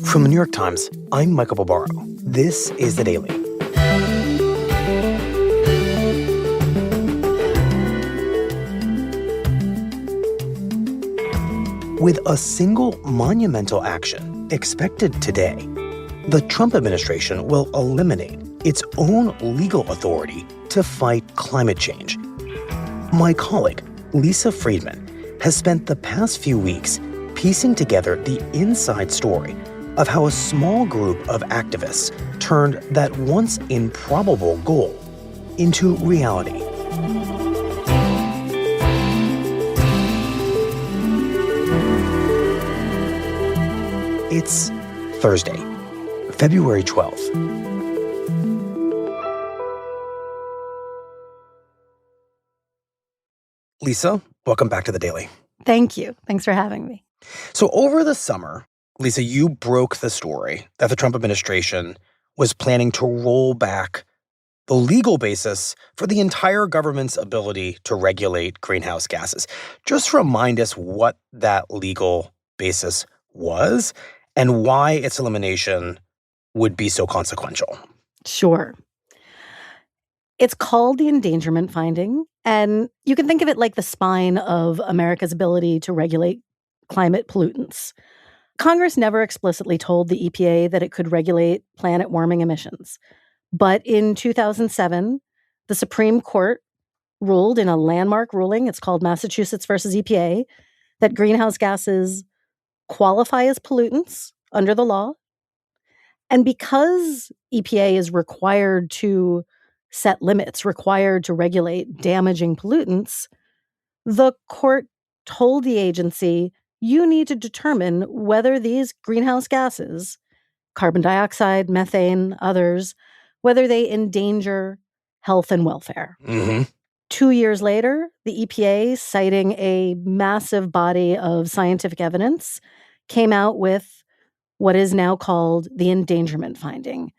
From the New York Times, I'm Michael Barbaro. This is The Daily. With a single monumental action expected today, the Trump administration will eliminate its own legal authority to fight climate change. My colleague, Lisa Friedman, has spent the past few weeks piecing together the inside story of how a small group of activists turned that once improbable goal into reality. It's Thursday, February 12th. Lisa, welcome back to The Daily. Thank you. Thanks for having me. So over the summer, Lisa, you broke the story that the Trump administration was planning to roll back the legal basis for the entire government's ability to regulate greenhouse gases. Just remind us what that legal basis was and why its elimination would be so consequential. Sure. It's called the endangerment finding, and you can think of it like the spine of America's ability to regulate climate pollutants. Congress never explicitly told the EPA that it could regulate planet warming emissions. But in 2007, the Supreme Court ruled in a landmark ruling, it's called Massachusetts versus EPA, that greenhouse gases qualify as pollutants under the law. And because EPA is required to set limits, required to regulate damaging pollutants, the court told the agency, you need to determine whether these greenhouse gases, carbon dioxide, methane, others, whether they endanger health and welfare. Mm-hmm. 2 years later, the EPA, citing a massive body of scientific evidence, came out with what is now called the endangerment finding,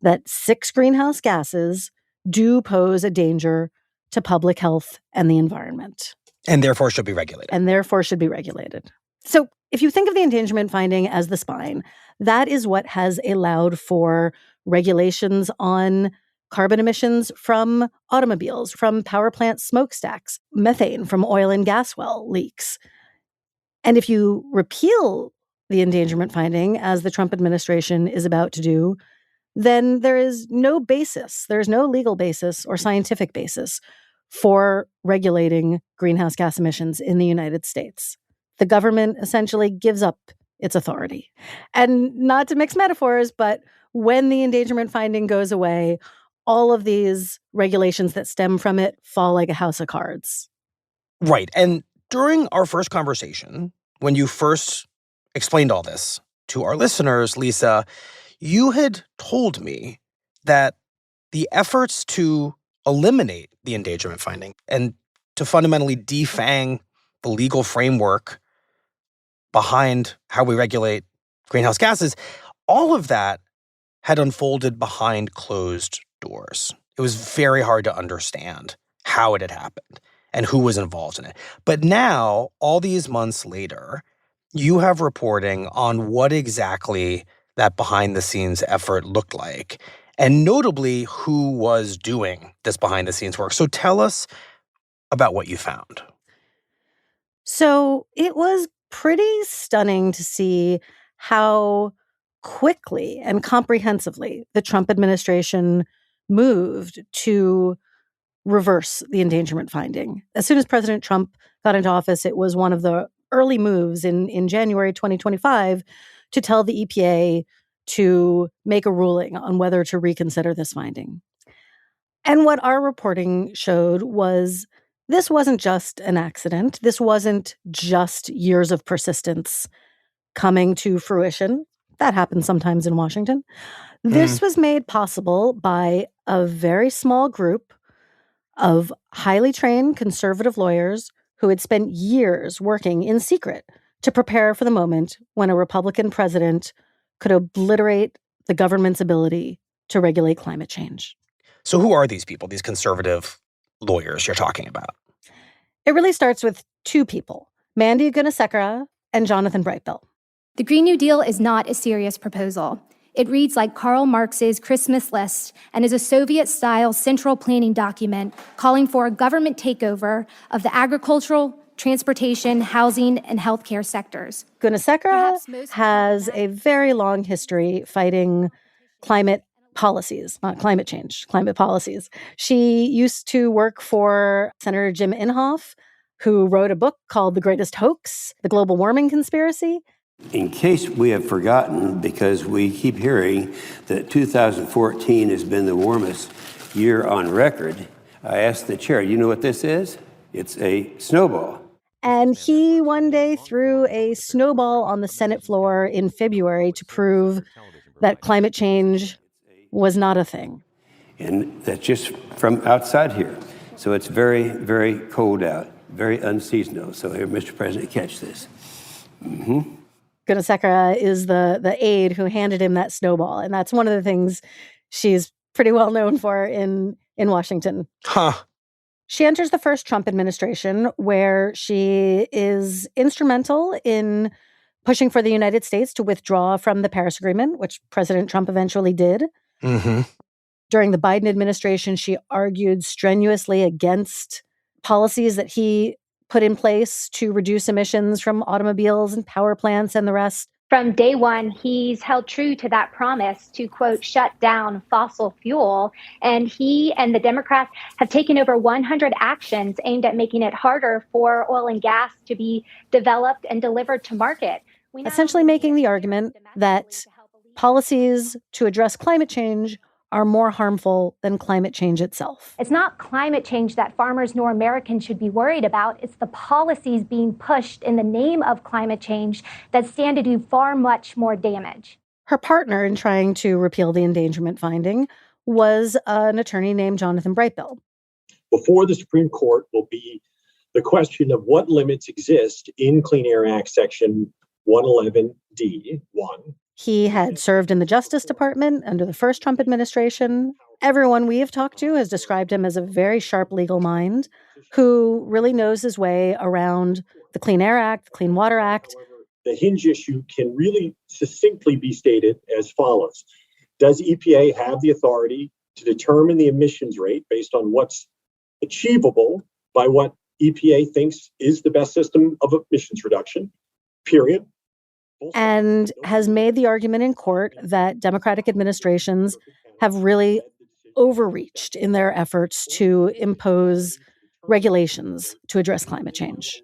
that 6 greenhouse gases do pose a danger to public health and the environment. And therefore should be regulated. So if you think of the endangerment finding as the spine, that is what has allowed for regulations on carbon emissions from automobiles, from power plant smokestacks, methane from oil and gas well leaks. And if you repeal the endangerment finding, as the Trump administration is about to do, then there is no basis, there's no legal basis or scientific basis for regulating greenhouse gas emissions in the United States. The government essentially gives up its authority. And not to mix metaphors, but when the endangerment finding goes away, all of these regulations that stem from it fall like a house of cards. Right. And during our first conversation, when you first explained all this to our listeners, Lisa, you had told me that the efforts to eliminate the endangerment finding and to fundamentally defang the legal framework behind how we regulate greenhouse gases, all of that had unfolded behind closed doors. It was very hard to understand how it had happened and who was involved in it. But now, all these months later, you have reporting on what exactly that behind-the-scenes effort looked like, and notably who was doing this behind-the-scenes work. So tell us about what you found. So it was pretty stunning to see how quickly and comprehensively the Trump administration moved to reverse the endangerment finding. As soon as President Trump got into office, it was one of the early moves in January 2025 to tell the EPA to make a ruling on whether to reconsider this finding. And what our reporting showed was this wasn't just an accident. This wasn't just years of persistence coming to fruition. That happens sometimes in Washington. This was made possible by a very small group of highly trained conservative lawyers who had spent years working in secret to prepare for the moment when a Republican president could obliterate the government's ability to regulate climate change. So who are these people, these conservative lawyers you're talking about? It really starts with 2 people, Mandy Gunasekara and Jonathan Brightbill. The Green New Deal is not a serious proposal. It reads like Karl Marx's Christmas list and is a Soviet-style central planning document calling for a government takeover of the agricultural, transportation, housing, and healthcare sectors. Gunasekara has a very long history fighting climate policies, not climate change, climate policies. She used to work for Senator Jim Inhofe, who wrote a book called The Greatest Hoax, The Global Warming Conspiracy. In case we have forgotten, because we keep hearing that 2014 has been the warmest year on record, I asked the chair, you know what this is? It's a snowball. And he one day threw a snowball on the Senate floor in February to prove that climate change was not a thing. And that's just from outside here. So it's very, very cold out, very unseasonal. So here, Mr. President, catch this. Gunasekara is the aide who handed him that snowball. And that's one of the things she's pretty well known for in Washington. Huh. She enters the first Trump administration, where she is instrumental in pushing for the United States to withdraw from the Paris Agreement, which President Trump eventually did. Mm-hmm. During the Biden administration, she argued strenuously against policies that he put in place to reduce emissions from automobiles and power plants and the rest. From day one, he's held true to that promise to, quote, shut down fossil fuel. And he and the Democrats have taken over 100 actions aimed at making it harder for oil and gas to be developed and delivered to market. Essentially making the argument that policies to address climate change are more harmful than climate change itself. It's not climate change that farmers nor Americans should be worried about. It's the policies being pushed in the name of climate change that stand to do far much more damage. Her partner in trying to repeal the endangerment finding was an attorney named Jonathan Brightbill. Before the Supreme Court will be the question of what limits exist in Clean Air Act Section 111D1. He had served in the Justice Department under the first Trump administration. Everyone we have talked to has described him as a very sharp legal mind who really knows his way around the Clean Air Act, the Clean Water Act. The hinge issue can really succinctly be stated as follows. Does EPA have the authority to determine the emissions rate based on what's achievable by what EPA thinks is the best system of emissions reduction, period? And has made the argument in court that Democratic administrations have really overreached in their efforts to impose regulations to address climate change.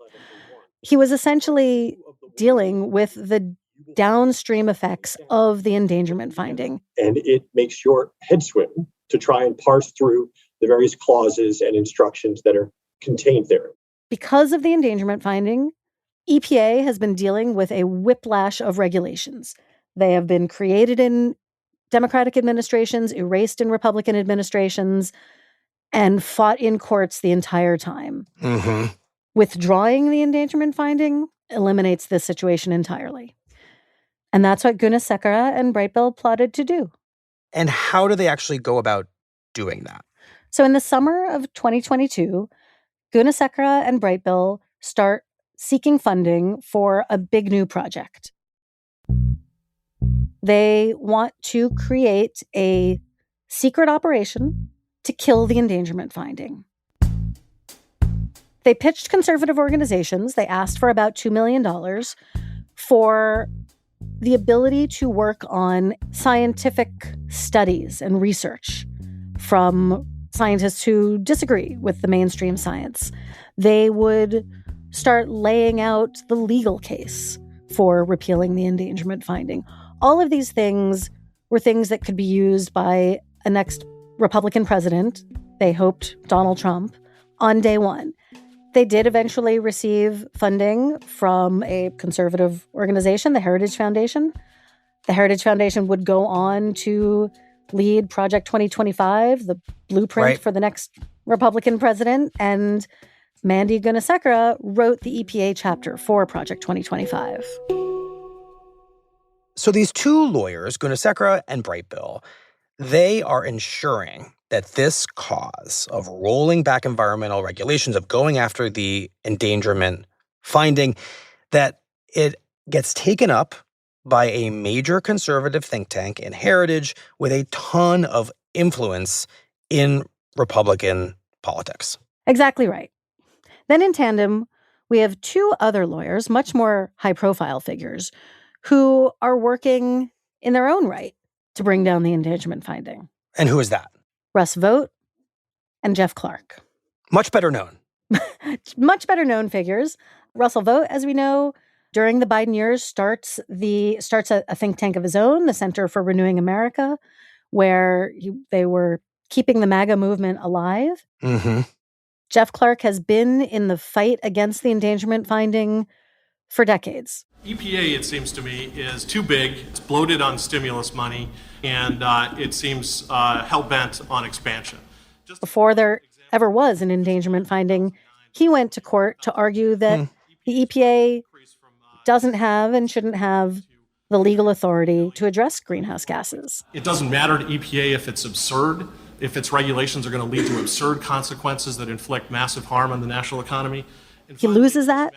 He was essentially dealing with the downstream effects of the endangerment finding. And it makes your head swim to try and parse through the various clauses and instructions that are contained there. Because of the endangerment finding, EPA has been dealing with a whiplash of regulations. They have been created in Democratic administrations, erased in Republican administrations, and fought in courts the entire time. Mm-hmm. Withdrawing the endangerment finding eliminates this situation entirely. And that's what Gunasekara and Brightbill plotted to do. And how do they actually go about doing that? So in the summer of 2022, Gunasekara and Brightbill start seeking funding for a big new project. They want to create a secret operation to kill the endangerment finding. They pitched conservative organizations. They asked for about $2 million for the ability to work on scientific studies and research from scientists who disagree with the mainstream science. They would start laying out the legal case for repealing the endangerment finding. All of these things were things that could be used by a next Republican president, they hoped Donald Trump, on day one. They did eventually receive funding from a conservative organization, the Heritage Foundation. The Heritage Foundation would go on to lead Project 2025, the blueprint for the next Republican president, and Mandy Gunasekara wrote the EPA chapter for Project 2025. So these two lawyers, Gunasekara and Brightbill, they are ensuring that this cause of rolling back environmental regulations, of going after the endangerment finding, that it gets taken up by a major conservative think tank in Heritage with a ton of influence in Republican politics. Exactly right. Then in tandem, we have two other lawyers, much more high-profile figures, who are working in their own right to bring down the endangerment finding. And who is that? Russ Vogt and Jeff Clark. Much better known. Much better known figures. Russell Vogt, as we know, during the Biden years, starts a think tank of his own, the Center for Renewing America, where they were keeping the MAGA movement alive. Mm-hmm. Jeff Clark has been in the fight against the endangerment finding for decades. EPA, it seems to me, is too big. It's bloated on stimulus money, and it seems hell-bent on expansion. Before there ever was an endangerment finding, he went to court to argue that the EPA doesn't have and shouldn't have the legal authority to address greenhouse gases. It doesn't matter to EPA if it's absurd, if its regulations are going to lead to absurd consequences that inflict massive harm on the national economy. He loses that.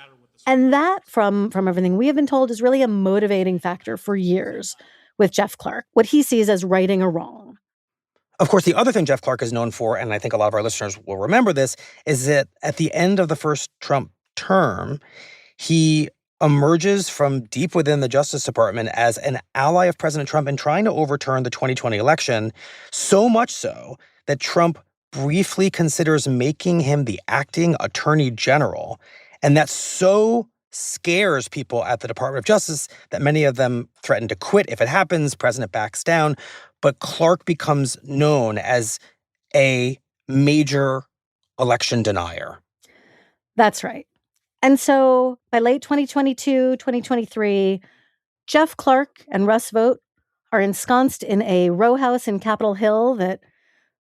And that, from everything we have been told, is really a motivating factor for years with Jeff Clark, what he sees as righting a wrong. Of course, the other thing Jeff Clark is known for, and I think a lot of our listeners will remember this, is that at the end of the first Trump term, he emerges from deep within the Justice Department as an ally of President Trump in trying to overturn the 2020 election, so much so that Trump briefly considers making him the acting attorney general. And that so scares people at the Department of Justice that many of them threaten to quit if it happens. President backs down. But Clark becomes known as a major election denier. That's right. And so by late 2022, 2023, Jeff Clark and Russ Vogt are ensconced in a row house in Capitol Hill that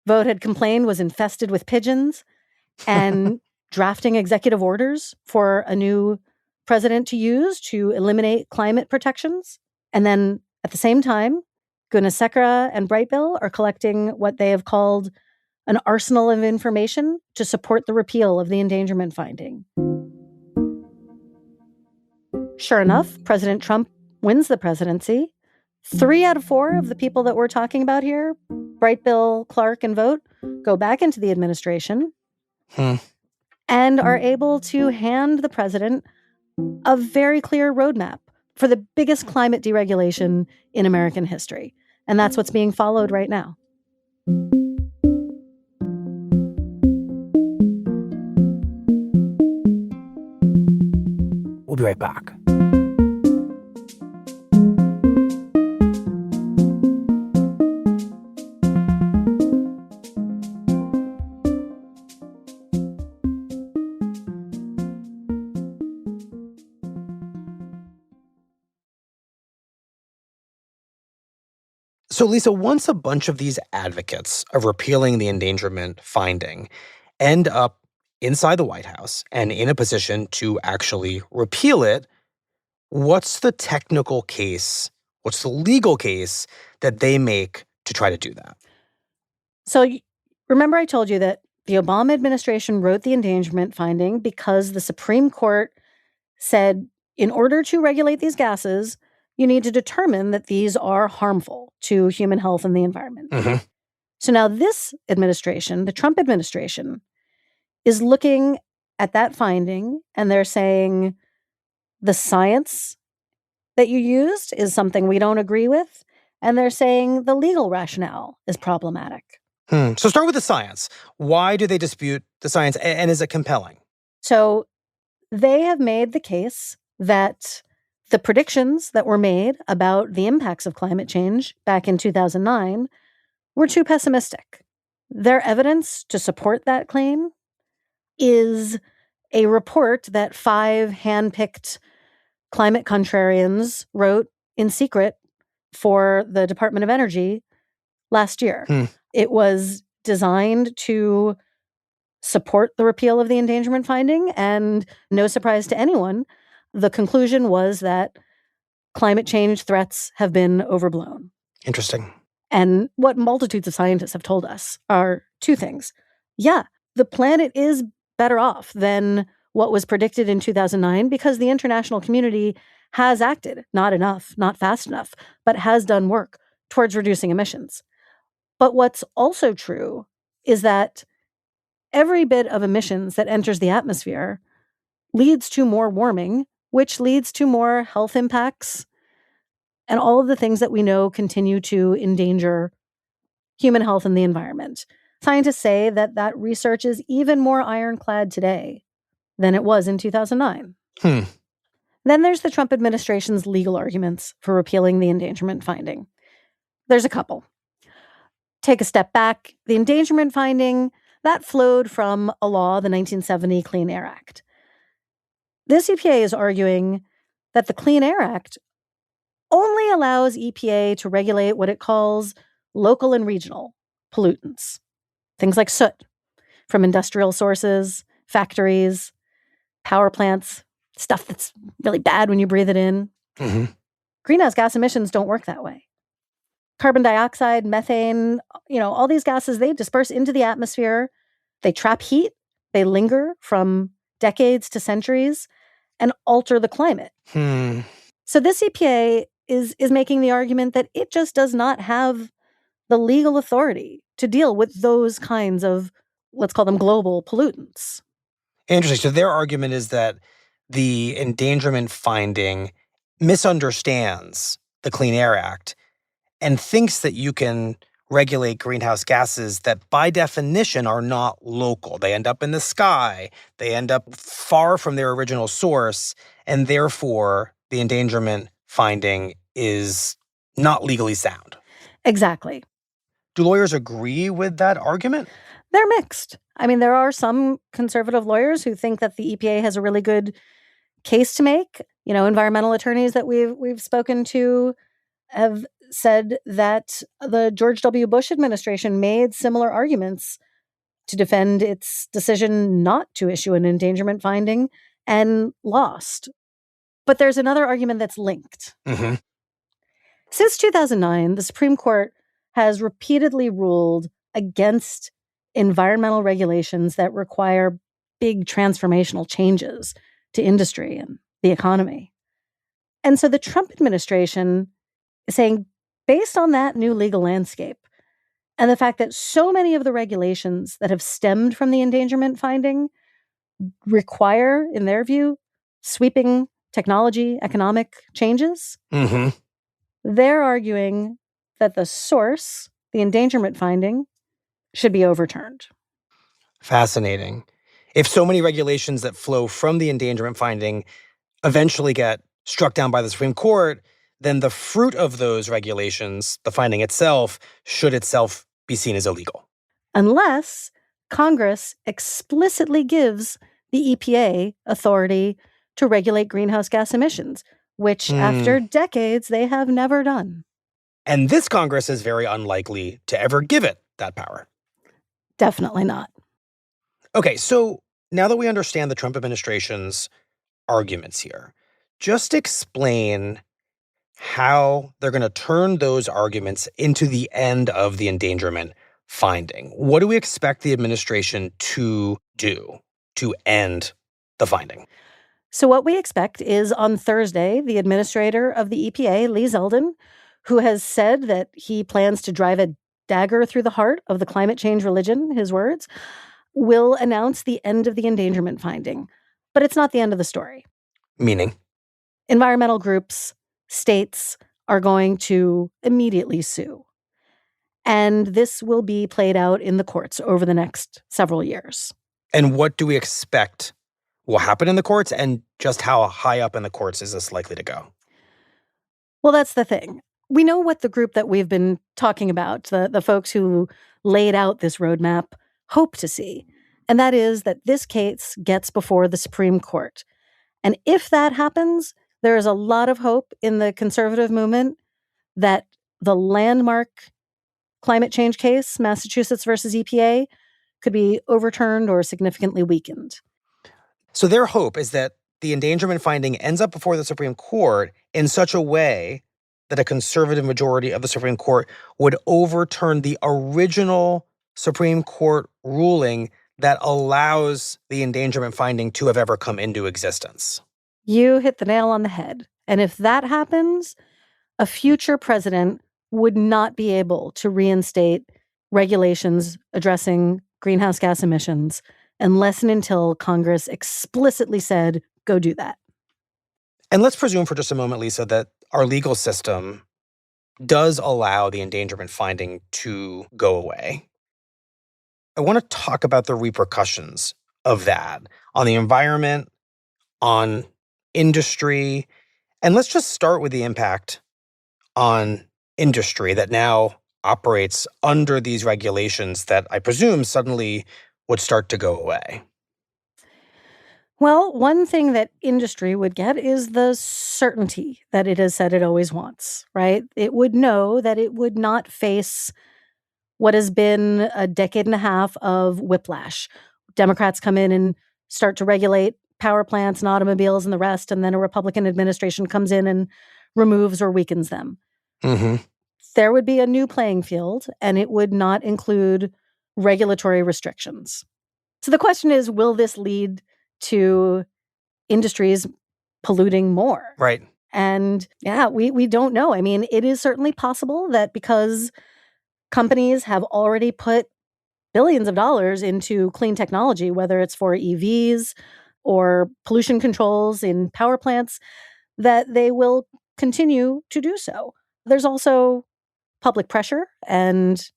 Vogt had complained was infested with pigeons, and drafting executive orders for a new president to use to eliminate climate protections. And then at the same time, Gunasekara and Brightbill are collecting what they have called an arsenal of information to support the repeal of the endangerment finding. Sure enough, President Trump wins the presidency. 3 out of 4 of the people that we're talking about here, Brightbill, Clark, and Vogt, go back into the administration and are able to hand the president a very clear roadmap for the biggest climate deregulation in American history. And that's what's being followed right now. We'll be right back. So, Lisa, once a bunch of these advocates of repealing the endangerment finding end up inside the White House and in a position to actually repeal it, what's the technical case, what's the legal case that they make to try to do that? So remember I told you that the Obama administration wrote the endangerment finding because the Supreme Court said in order to regulate these gases, you need to determine that these are harmful to human health and the environment. Mm-hmm. So now this administration, the Trump administration, is looking at that finding and they're saying the science that you used is something we don't agree with. And they're saying the legal rationale is problematic. So start with the science. Why do they dispute the science, and is it compelling? So they have made the case that the predictions that were made about the impacts of climate change back in 2009 were too pessimistic. Their evidence to support that claim is a report that 5 handpicked climate contrarians wrote in secret for the Department of Energy last year. It was designed to support the repeal of the endangerment finding, and no surprise to anyone, the conclusion was that climate change threats have been overblown. Interesting. And what multitudes of scientists have told us are 2 things. Yeah, the planet is better off than what was predicted in 2009 because the international community has acted, not enough, not fast enough, but has done work towards reducing emissions. But what's also true is that every bit of emissions that enters the atmosphere leads to more warming, which leads to more health impacts and all of the things that we know continue to endanger human health and the environment. Scientists say that that research is even more ironclad today than it was in 2009. Then there's the Trump administration's legal arguments for repealing the endangerment finding. There's a couple. Take a step back. The endangerment finding, that flowed from a law, the 1970 Clean Air Act. This EPA is arguing that the Clean Air Act only allows EPA to regulate what it calls local and regional pollutants, things like soot from industrial sources, factories, power plants, stuff that's really bad when you breathe it in. Mm-hmm. Greenhouse gas emissions don't work that way. Carbon dioxide, methane, all these gases, they disperse into the atmosphere. They trap heat. They linger from decades to centuries and alter the climate. So this EPA is making the argument that it just does not have the legal authority to deal with those kinds of, let's call them global pollutants. Interesting. So their argument is that the endangerment finding misunderstands the Clean Air Act and thinks that you can regulate greenhouse gases that by definition are not local. They end up in the sky. They end up far from their original source. And therefore, the endangerment finding is not legally sound. Exactly. Do lawyers agree with that argument? They're mixed. I mean, there are some conservative lawyers who think that the EPA has a really good case to make. Environmental attorneys that we've spoken to have said that the George W. Bush administration made similar arguments to defend its decision not to issue an endangerment finding and lost. But there's another argument that's linked. Mm-hmm. Since 2009, the Supreme Court has repeatedly ruled against environmental regulations that require big transformational changes to industry and the economy. And so the Trump administration is saying, based on that new legal landscape and the fact that so many of the regulations that have stemmed from the endangerment finding require, in their view, sweeping technology, economic changes, they're arguing that the source, the endangerment finding, should be overturned. Fascinating. If so many regulations that flow from the endangerment finding eventually get struck down by the Supreme Court, then the fruit of those regulations, the finding itself, should itself be seen as illegal. Unless Congress explicitly gives the EPA authority to regulate greenhouse gas emissions, which after decades they have never done. And this Congress is very unlikely to ever give it that power. Definitely not. Okay, so now that we understand the Trump administration's arguments here, just explain how they're going to turn those arguments into the end of the endangerment finding. What do we expect the administration to do to end the finding? So what we expect is on Thursday, the administrator of the EPA, Lee Zeldin, who has said that he plans to drive a dagger through the heart of the climate change religion, his words, will announce the end of the endangerment finding. But it's not the end of the story. Meaning? Environmental groups, states are going to immediately sue. And this will be played out in the courts over the next several years. And what do we expect will happen in the courts, and just how high up in the courts is this likely to go? Well, that's the thing. We know what the group that we've been talking about, the folks who laid out this roadmap, hope to see. And that is that this case gets before the Supreme Court. And if that happens, there is a lot of hope in the conservative movement that the landmark climate change case, Massachusetts versus EPA, could be overturned or significantly weakened. So their hope is that the endangerment finding ends up before the Supreme Court in such a way that a conservative majority of the Supreme Court would overturn the original Supreme Court ruling that allows the endangerment finding to have ever come into existence. You hit the nail on the head. And if that happens, a future president would not be able to reinstate regulations addressing greenhouse gas emissions unless and until Congress explicitly said, go do that. And let's presume for just a moment, Lisa, that our legal system does allow the endangerment finding to go away. I want to talk about the repercussions of that on the environment, on industry, and let's just start with the impact on industry that now operates under these regulations that I presume suddenly would start to go away. Well, one thing that industry would get is the certainty that it has said it always wants, right? It would know that it would not face what has been a decade and a half of whiplash. Democrats come in and start to regulate power plants and automobiles and the rest, and then a Republican administration comes in and removes or weakens them. Mm-hmm. There would be a new playing field, and it would not include regulatory restrictions. So the question is, will this lead to industries polluting more? Right. And yeah, we don't know. I mean, it is certainly possible that because companies have already put billions of dollars into clean technology, whether it's for EVs or pollution controls in power plants, that they will continue to do so. There's also public pressure, and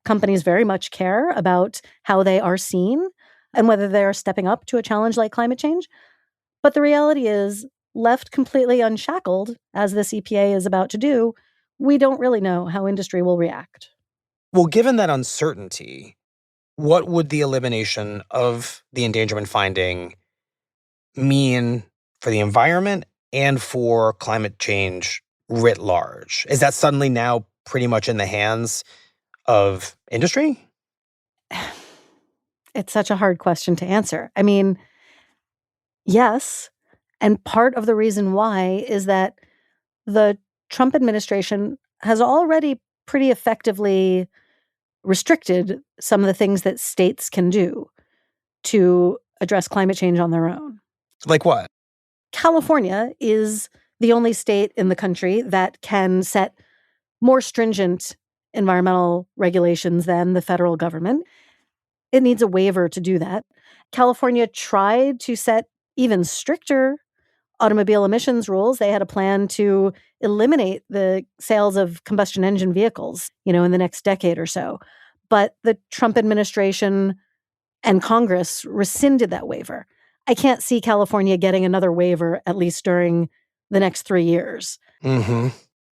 companies very much care about how they are seen and whether they are stepping up to a challenge like climate change. But the reality is, left completely unshackled, as this EPA is about to do, we don't really know how industry will react. Well, given that uncertainty, what would the elimination of the endangerment finding mean for the environment and for climate change writ large? Is that suddenly now pretty much in the hands of industry? It's such a hard question to answer. I mean, yes. And part of the reason why is that the Trump administration has already pretty effectively restricted some of the things that states can do to address climate change on their own. Like what? California is the only state in the country that can set more stringent environmental regulations than the federal government. It needs a waiver to do that. California tried to set even stricter automobile emissions rules. They had a plan to eliminate the sales of combustion engine vehicles, in the next decade or so. But the Trump administration and Congress rescinded that waiver. I can't see California getting another waiver, at least during the next 3 years. Mm-hmm.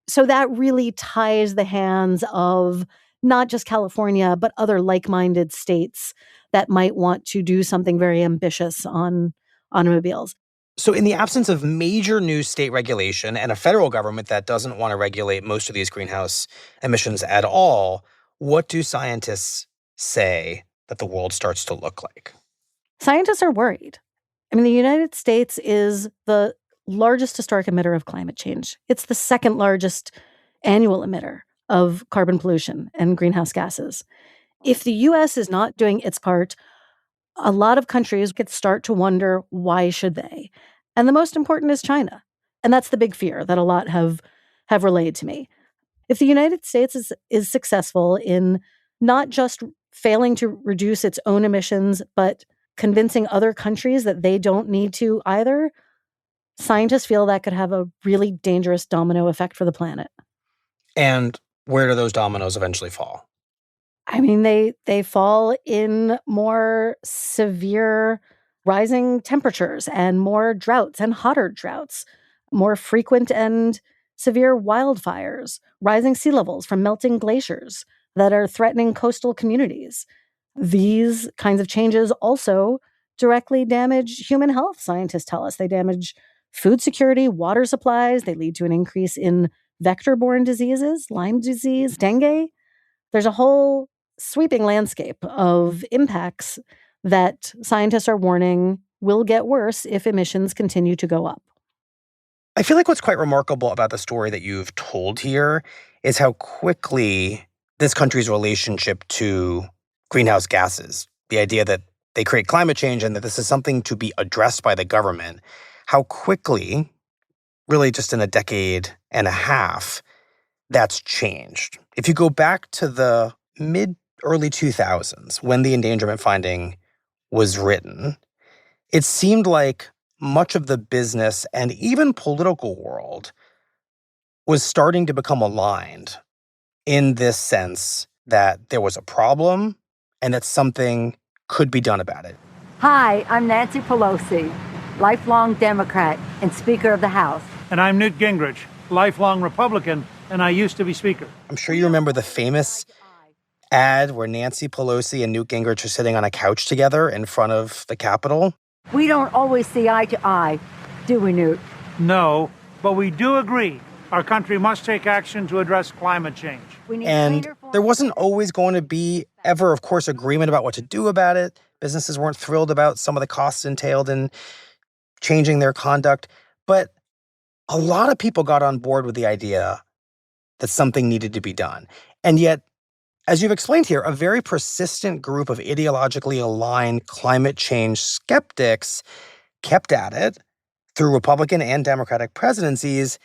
So that really ties the hands of not just California, but other like-minded states that might want to do something very ambitious on automobiles. So in the absence of major new state regulation and a federal government that doesn't want to regulate most of these greenhouse emissions at all, what do scientists say that the world starts to look like? Scientists are worried. I mean, the United States is the largest historic emitter of climate change. It's the second largest annual emitter of carbon pollution and greenhouse gases. If the U.S. is not doing its part, a lot of countries could start to wonder, why should they? And the most important is China. And that's the big fear that a lot have relayed to me. If the United States is successful in not just failing to reduce its own emissions, but convincing other countries that they don't need to either, scientists feel that could have a really dangerous domino effect for the planet. And where do those dominoes eventually fall? I mean, they fall in more severe rising temperatures and more droughts and hotter droughts, more frequent and severe wildfires, rising sea levels from melting glaciers that are threatening coastal communities. These kinds of changes also directly damage human health, scientists tell us. They damage food security, water supplies. They lead to an increase in vector-borne diseases, Lyme disease, dengue. There's a whole sweeping landscape of impacts that scientists are warning will get worse if emissions continue to go up. I feel like what's quite remarkable about the story that you've told here is how quickly this country's relationship to greenhouse gases, the idea that they create climate change and that this is something to be addressed by the government, how quickly really just in a decade and a half, that's changed. If you go back to the mid-early 2000s, when the endangerment finding was written, it seemed like much of the business and even political world was starting to become aligned in this sense that there was a problem and that something could be done about it. Hi, I'm Nancy Pelosi, lifelong Democrat and Speaker of the House. And I'm Newt Gingrich, lifelong Republican, and I used to be Speaker. I'm sure you remember the famous ad where Nancy Pelosi and Newt Gingrich are sitting on a couch together in front of the Capitol. We don't always see eye to eye, do we, Newt? No, but we do agree our country must take action to address climate change. And there wasn't always going to be ever, of course, agreement about what to do about it. Businesses weren't thrilled about some of the costs entailed in changing their conduct. But a lot of people got on board with the idea that something needed to be done. And yet, as you've explained here, a very persistent group of ideologically aligned climate change skeptics kept at it through Republican and Democratic presidencies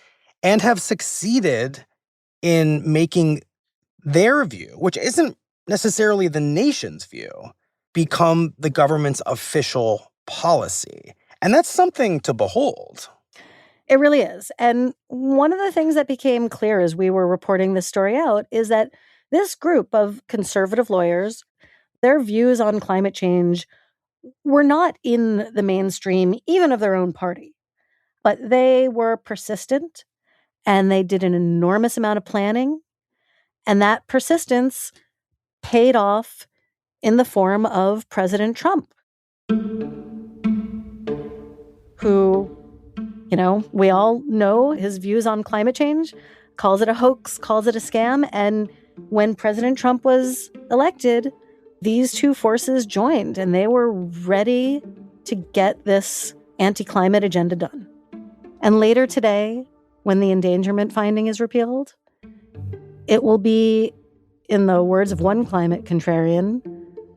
and have succeeded in making their view, which isn't necessarily the nation's view, become the government's official policy. And that's something to behold. It really is. And one of the things that became clear as we were reporting this story out is that this group of conservative lawyers, their views on climate change were not in the mainstream, even of their own party. But they were persistent, and they did an enormous amount of planning. And that persistence paid off in the form of President Trump, who, we all know his views on climate change, calls it a hoax, calls it a scam. And when President Trump was elected, these two forces joined, and they were ready to get this anti-climate agenda done. And later today, when the endangerment finding is repealed, it will be, in the words of one climate contrarian,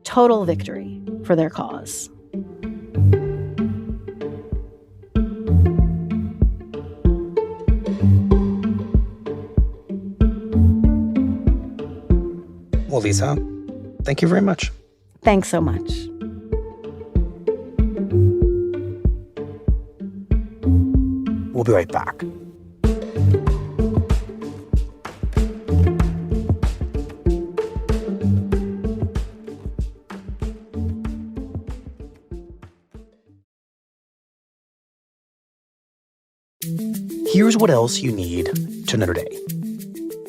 total victory for their cause. Well, Lisa, thank you very much. Thanks so much. We'll be right back. Here's what else you need to know today.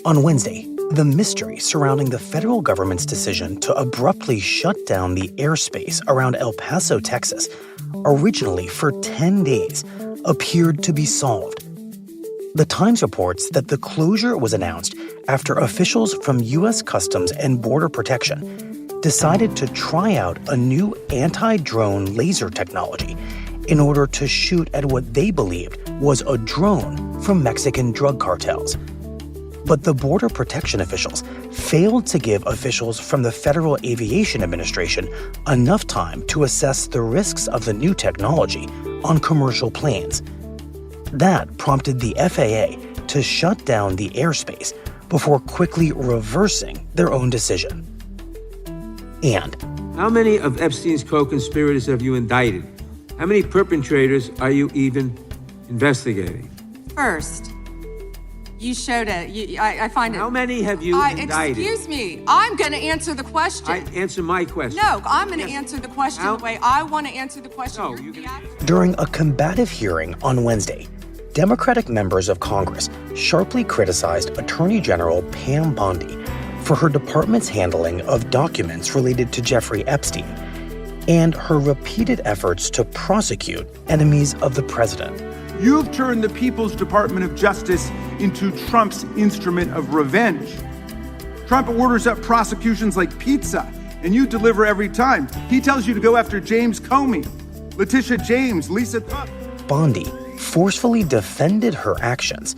On Wednesday, the mystery surrounding the federal government's decision to abruptly shut down the airspace around El Paso, Texas, originally for 10 days, appeared to be solved. The Times reports that the closure was announced after officials from U.S. Customs and Border Protection decided to try out a new anti-drone laser technology in order to shoot at what they believed was a drone from Mexican drug cartels. But the Border Protection officials failed to give officials from the Federal Aviation Administration enough time to assess the risks of the new technology on commercial planes. That prompted the FAA to shut down the airspace before quickly reversing their own decision. And how many of Epstein's co-conspirators have you indicted? How many perpetrators are you even investigating? First, you showed it. I find it. How many have you indicted? Excuse me. I'm going to answer the question. Answer my question. No, I'm going to answer the question the way I want to answer the question. No, during a combative hearing on Wednesday, Democratic members of Congress sharply criticized Attorney General Pam Bondi for her department's handling of documents related to Jeffrey Epstein and her repeated efforts to prosecute enemies of the president. You've turned the People's Department of Justice into Trump's instrument of revenge. Trump orders up prosecutions like pizza, and you deliver every time. He tells you to go after James Comey, Letitia James, Lisa Cook. Bondi forcefully defended her actions,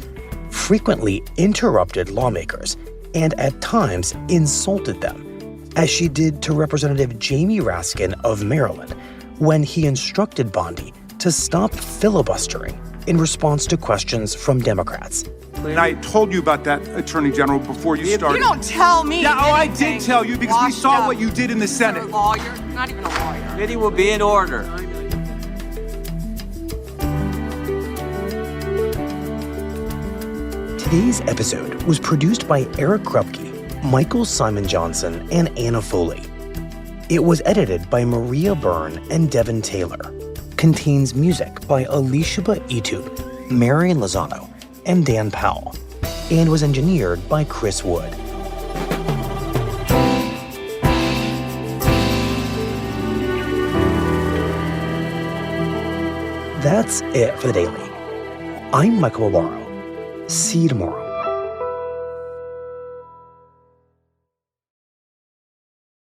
frequently interrupted lawmakers, and at times insulted them, as she did to Representative Jamie Raskin of Maryland when he instructed Bondi to stop filibustering in response to questions from Democrats. And I told you about that, Attorney General, before you started. You don't tell me. Yeah, I did tell you because we saw what you did in the Senate. You're a lawyer, not even a lawyer. Committee will be in order. Today's episode was produced by Eric Krupke, Michael Simon Johnson, and Anna Foley. It was edited by Maria Byrne and Devin Taylor. Contains music by Alicia Etude, Marion Lozano, and Dan Powell, and was engineered by Chris Wood. That's it for the Daily. I'm Michael Barbaro. See you tomorrow.